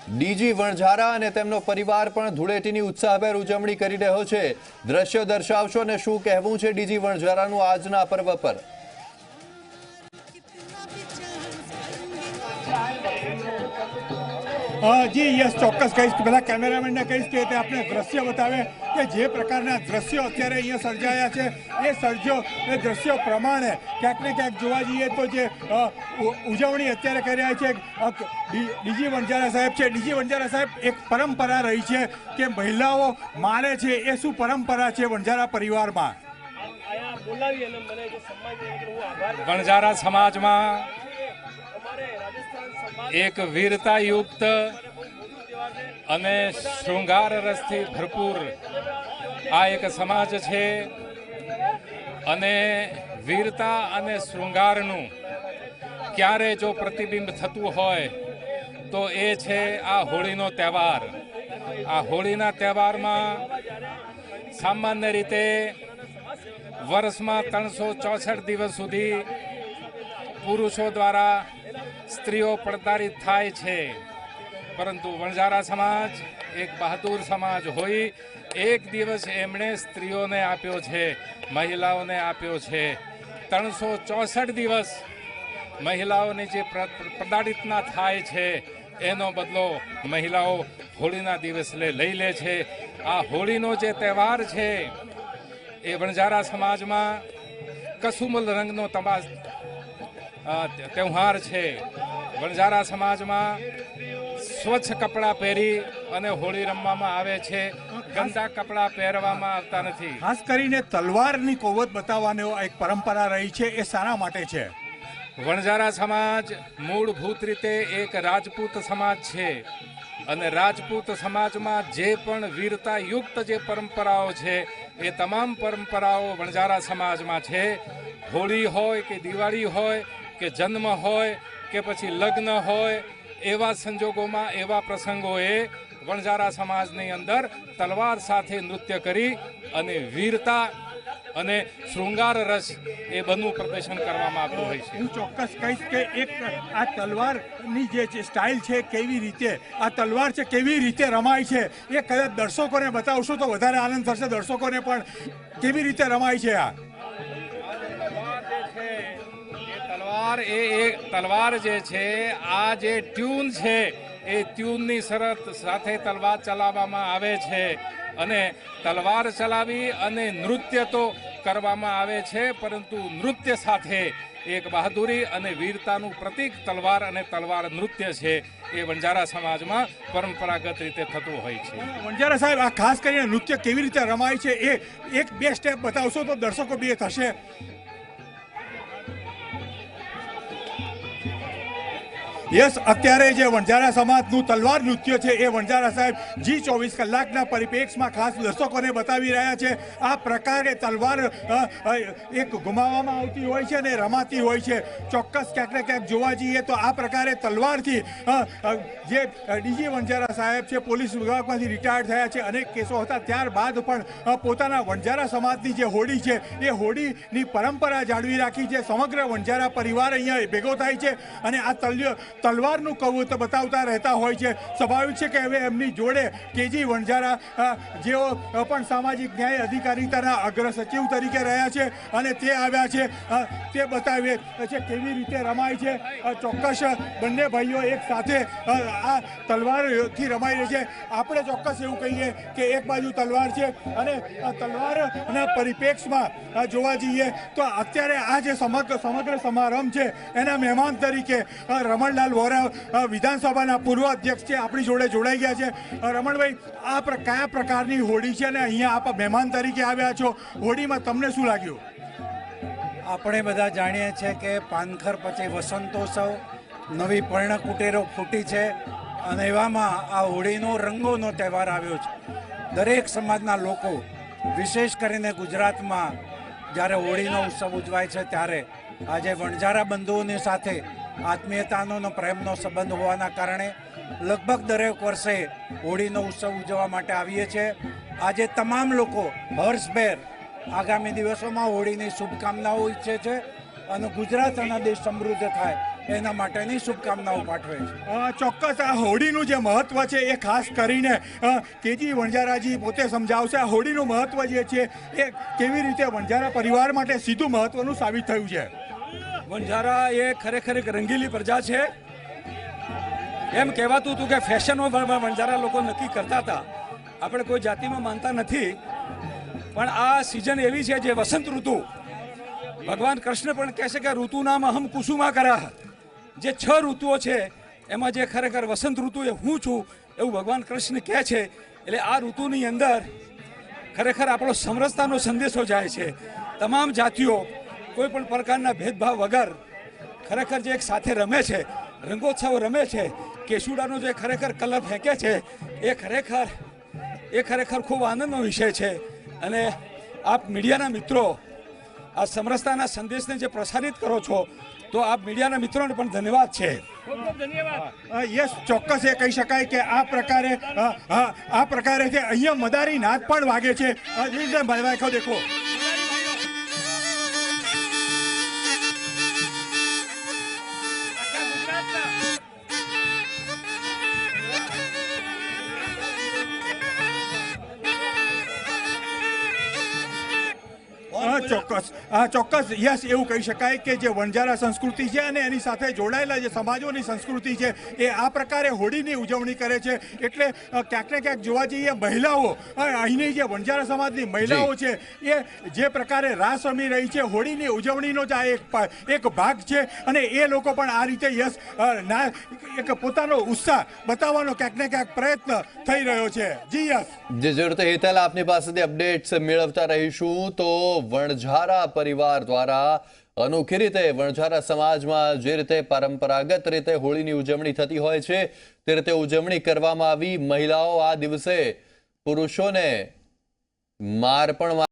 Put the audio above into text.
DG Vanzara અને તેમનો પરિવાર પણ ધૂળેટીની ઉત્સાહભેર ઉજવણી કરી રહ્યો છે। દ્રશ્યો દર્શાવશો અને શું કહેવું છે ડીજી વણઝારાનું આજના પર્વ પર? જી યસ, ચોક્કસ કહીશ। પેલા કેમેરામેનને કહીશ કે તે આપણે દ્રશ્ય બતાવે કે જે પ્રકારના દ્રશ્યો અત્યારે અહીંયા સર્જાયા છે એ દ્રશ્યો પ્રમાણે ક્યાંક ને ક્યાંક જોવા જઈએ તો જે ઉજવણી અત્યારે કરી રહ્યા છે ડીજી વણઝારા સાહેબ છે। ડીજી વણઝારા સાહેબ, એક પરંપરા રહી છે કે મહિલાઓ મારે છે, એ શું પરંપરા છે વણઝારા પરિવારમાં? વણઝારા સમાજમાં એક વીરતાયુક્ત અને શૃંગાર રસથી ભરપૂર આ એક સમાજ છે અને વીરતા અને શૃંગારનું ક્યારે જો પ્રતિબિંબ થતું હોય તો એ છે આ હોળીનો તહેવાર। આ હોળીના તહેવારમાં સામાન્ય રીતે વર્ષમાં 364 દિવસ સુધી પુરુષો દ્વારા સ્ત્રીઓ પ્રતાડિત થાય છે, પરંતુ વણઝારા સમાજ એક બહાદુર સમાજ હોય એક દિવસ એમણે સ્ત્રીઓને આપ્યો છે, મહિલાઓને આપ્યો છે। 364 દિવસ મહિલાઓની જે પ્રતાડિતના થાય છે એનો બદલો મહિલાઓ હોળીના દિવસે લઈ લે છે। આ હોળીનો જે તહેવાર છે એ વણઝારા સમાજમાં કસુમલ રંગનો તહેવાર છે। વણઝારા સમાજમાં સ્વચ્છ કપડાં પહેરી અને હોળી રમવામાં આવે છે, ગંદા કપડાં પહેરવામાં આવતા નથી। ખાસ કરીને તલવારની કોવત બતાવવાનો એક પરંપરા રહી છે, એ શાના માટે છે? વણઝારા સમાજ મૂળભૂત રીતે એક રાજપૂત સમાજ છે અને રાજપૂત સમાજમાં જે પણ વીરતાયુક્ત જે પરંપરાઓ છે એ તમામ પરંપરાઓ વણઝારા સમાજમાં છે। હોળી હોય કે દિવાળી હોય કે જન્મ હોય કે પછી લગ્ન હોય, એવા સંજોગોમાં એવા પ્રસંગોએ વણઝારા સમાજની અંદર તલવાર સાથે નૃત્ય કરી અને વીરતા અને શૃંગાર રસ એ બંનેનું પ્રદર્શન કરવામાં આવતું હોય છે। હું ચોક્કસ કહીશ કે એક આ તલવારની જે સ્ટાઇલ છે, કેવી રીતે આ તલવાર છે કેવી રીતે રમાય છે એ કદાચ દર્શકોને બતાવશો તો વધારે આનંદ થશે દર્શકોને પણ, કેવી રીતે રમાય છે આ તલવાર જે છે, આ જે ટ્યુન છે એ ટ્યુનની શરત સાથે તલવાર ચલાવવામાં આવે છે અને તલવાર ચલાવી અને નૃત્ય તો કરવામાં આવે છે, પરંતુ નૃત્ય સાથે એક બહાદુરી અને વીરતાનું પ્રતીક તલવાર અને તલવાર નૃત્ય છે એ વણઝારા સમાજમાં પરંપરાગત રીતે થતું હોય છે। વણઝારા સાહેબ, આ ખાસ કરીને નૃત્ય કેવી રીતે રમાય છે એ એક બે સ્ટેપ બતાવશો તો દર્શકો બે થશે? યસ, અત્યારે જે વણઝારા સમાજનું તલવાર નૃત્ય છે એ વણઝારા સાહેબ જી 24 કલાકના પરિપ્રેક્ષમાં ખાસ દર્શકોને બતાવી રહ્યા છે। આ પ્રકારે તલવાર એક ગુમાવવામાં આવતી હોય છે અને રમાતી હોય છે। ચોક્કસ ક્યાંક ને ક્યાંક જોવા જઈએ તો આ પ્રકારે તલવારથી જે ડીજી વણઝારા સાહેબ છે, પોલીસ વિભાગમાંથી રિટાયર્ડ થયા છે, અનેક કેસો હતા, ત્યારબાદ પણ પોતાના વણઝારા સમાજની જે હોળી છે એ હોળીની પરંપરા જાળવી રાખી છે। સમગ્ર વણઝારા પરિવાર અહીંયા ભેગો થાય છે અને આ તલવારનું કવત બતાવતા રહેતા હોય છે। સ્વાભાવિક છે કે હવે એમની જોડે કેજી વણઝારા જેઓ પણ સામાજિક ન્યાય અધિકારીતાના અગ્ર સચિવ તરીકે રહ્યા છે અને તે આવ્યા છે, તે બતાવે છે કેવી રીતે રમાય છે। ચોક્કસ બંને ભાઈઓ એક સાથે આ તલવારથી રમાઈ રહી છે। આપણે ચોક્કસ એવું કહીએ કે એક બાજુ તલવાર છે અને તલવારના પરિપ્રેક્ષમાં જોવા જઈએ તો અત્યારે આ જે સમગ્ર સમારંભ છે એના મહેમાન તરીકે રમણલાલ વોરા વિધાનસભાના પૂર્વ અધ્યક્ષ છે, આપણી જોડે જોડાઈ ગયા છે। રમણભાઈ, આ કયા પ્રકારની હોળી છે અને અહીંયા આપ મહેમાન તરીકે આવ્યા છો, હોળીમાં તમને શું લાગ્યું? આપણે બધા જાણીએ છીએ કે પાનખર પછી વસંતોત્સવ, નવી પર્ણકુટીરો ફૂટી છે અને એવામાં આ હોળીનો રંગોનો તહેવાર આવ્યો છે। દરેક સમાજના લોકો, વિશેષ કરીને ગુજરાતમાં જ્યારે હોળીનો ઉત્સવ ઉજવાય છે ત્યારે આજે વણઝારા બંધુઓની સાથે આત્મીયતાનો પ્રેમનો સંબંધ હોવાના કારણે લગભગ દરેક વર્ષે હોળીનો ઉત્સવ ઉજવવા માટે આવીએ છીએ। આજે તમામ લોકો હર્ષભેર આગામી દિવસોમાં હોળીની શુભકામનાઓ ઈચ્છે છે અને ગુજરાત અને દેશ સમૃદ્ધ થાય એના માટેની શુભકામનાઓ પાઠવે છે. ચોક્કસ આ હોળીનું જે મહત્વ છે એ ખાસ કરીને કેજી વણજારાજી પોતે સમજાવશે. આ હોળીનું મહત્વ જે છે એ કેવી રીતે વણજારા પરિવાર માટે સીધું મહત્વનું સાબિત થયું છે. વણઝારા એ ખરેખર એક રંગીલી પ્રજા છે. એમ કહેવાતું હતું કે ફેશનો વણઝારા લોકો નક્કી કરતા હતા. આપણે કોઈ જાતિમાં માનતા નથી, પણ આ સિઝન એવી છે જે વસંત ઋતુ, ભગવાન કૃષ્ણ પણ કહે છે કે ઋતુનામ અહમ કુસુમા કરા. જે 6 ઋતુઓ છે એમાં જે ખરેખર વસંત ઋતુ એ હું છું એવું ભગવાન કૃષ્ણ કહે છે. એટલે આ ઋતુની અંદર ખરેખર આપણો સમરસતાનો સંદેશો જાય છે. તમામ જાતિઓ કોઈ પણ પ્રકારના ભેદભાવ વગર ખરેખર જે એક સાથે રમે છે, રંગોત્સવ રમે છે, કેસુડાનો જે ખરેખર કલર ફેંકે છે એ ખરેખર ખૂબ આનંદનો વિષય છે. અને આપ મીડિયાના મિત્રો આ સમરસતાના સંદેશને જે પ્રસારિત કરો છો તો આપ મીડિયાના મિત્રોને પણ ધન્યવાદ છે. યસ, ચોક્કસ એ કહી શકાય કે આ પ્રકારે છે અહીંયા મદારી નાદ પણ વાગે છે. દેખો ચોક્કસ યસ, એવું કહી શકાય કે જે વણજારા સંસ્કૃતિ છે અને એની સાથે જોડાયેલા જે સમાજોની સંસ્કૃતિ છે એ આ પ્રકારે હોળીની ઉજવણી કરે છે. એટલે ક્યાંક ને ક્યાંક જોવા જઈએ મહિલાઓ, અહીંની જે વણજારા સમાજની મહિલાઓ છે એ જે પ્રકારે રાસ રમી રહી છે, હોળીની ઉજવણીનો જ આ એક ભાગ છે. અને એ લોકો પણ આ રીતે યસ એક પોતાનો ઉત્સાહ બતાવવાનો ક્યાંક ને ક્યાંક પ્રયત્ન થઈ રહ્યો છે. જી યસ, જે જરૂરત હેતલ આપની પાસેથી અપડેટ્સ મેળવતા રહીશું. તો વણઝારા પરિવાર દ્વારા અનોખી રીતે વણઝારા સમાજમાં જે રીતે પરંપરાગત રીતે હોળીની ઉજવણી થતી હોય છે તે રીતે ઉજવણી કરવામાં આવી. મહિલાઓ આ દિવસે પુરુષોને માર પણ